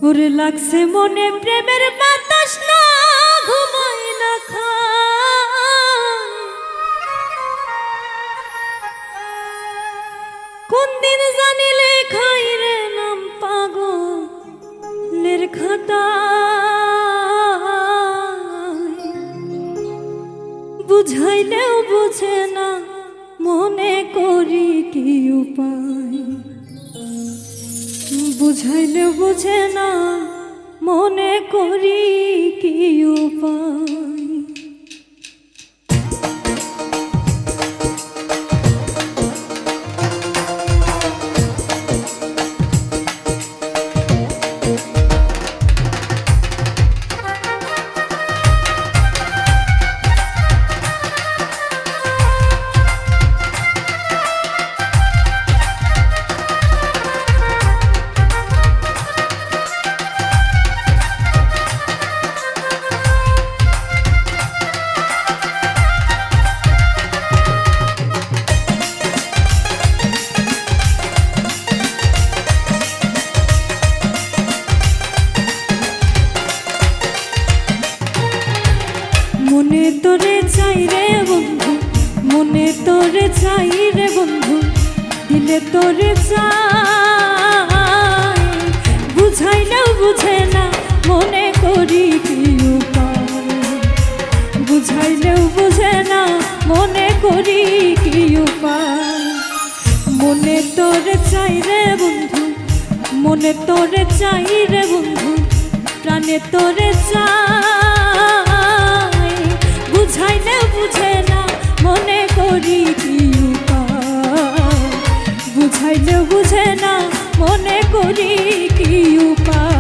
ওরে লাগছে মনে প্রেমের বাতাস না ঘুমায় না খায়, কোন দিন জানি লেখাই রে নাম পাগলের খাতায়, বুঝাইলেও বুঝে না মনে করি কি উপায়, বুঝাইলেও বুঝে না মনে করি কি উপায়। মনে তোরে চাই রে বন্ধু, মনে তোরে চাই রে বন্ধু, দিলে তোরে চাই, বুঝাইলেও বুঝে না মনে করি কি উপায়, বুঝাইলেও বুঝে না মনে করি কি উপায়। মনে তোরে চাই রে বন্ধু, মনে তোরে চাই রে বন্ধু, প্রাণে তোরে চাই, বুঝাইলে বুঝে না মনে করি কি উপায়, বুঝাইলে বুঝে না মনে করি কি উপায়।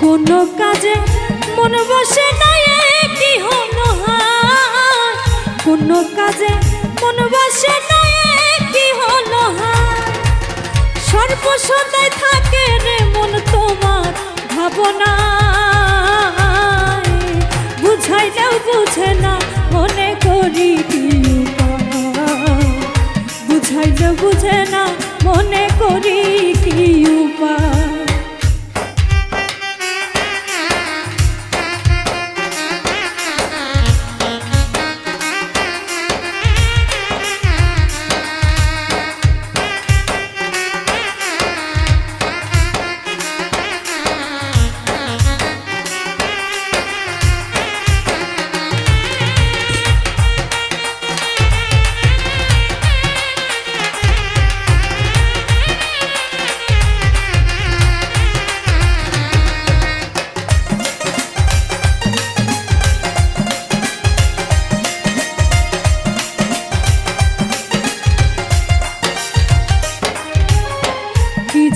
কোনো কাজে মন বসে না কি হলো হায়, কোনো কাজে মন বসে না কি হলো হায়, সর্বসদাই থাকে রে মন তোমার ভাবনায়, বুঝাইলেও বুঝে না মনে করি কি উপায়, বুঝাইলেও বুঝে না মনে করি কি উপায়।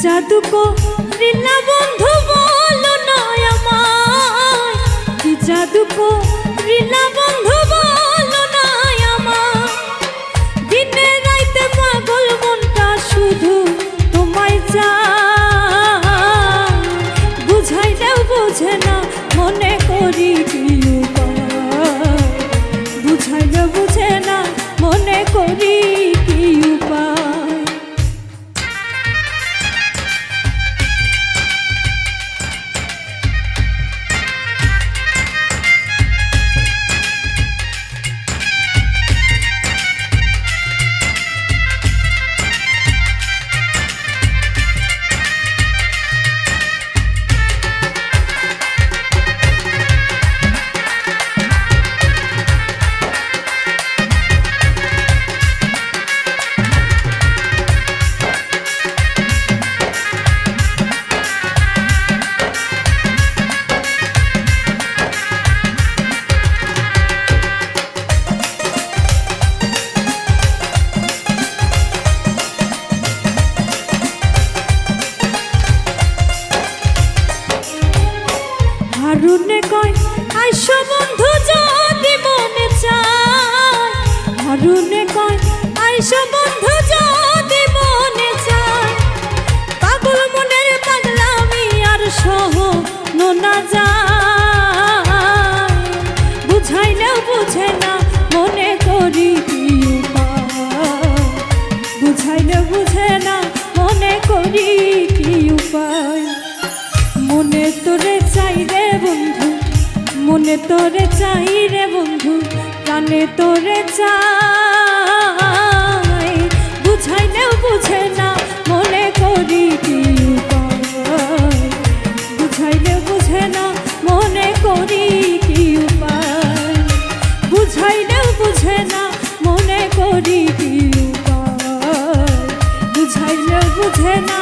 জাদু করিলা বন্ধু বলো না আমায়, কি জাদু করিলা বন্ধু বলো না আমায়, দিনে রাইতে পাগল মনটা শুধু তোমায় চায়, বুঝাইলেও বুঝে না মনে করি কি উপায়, বুঝাইলেও বুঝে না মনে করি কি উপায়। হারুনে কয় আইসো বন্ধু যদি মনে চায়, হারুনে কয় আইসো বন্ধু যদি মনে চায়, পাগল মনের পাগলামি আর সহ নোনা যায়, বুঝাইলেও বুঝে না মনে করি কি উপায়, বুঝাইলেও বুঝে না মনে করি কি উপায়। মনে তোরে চাই রে বন্ধু, মনে তোরে চাই রে বন্ধু, প্রাণে তোরে চাই, বুঝাইলেও বুঝে না মনে করি কি উপায়, বুঝাইলেও বুঝে না মনে করি কি উপায়, বুঝাইলেও বুঝে না মনে করি কি উপায়, বুঝাইলেও বুঝে না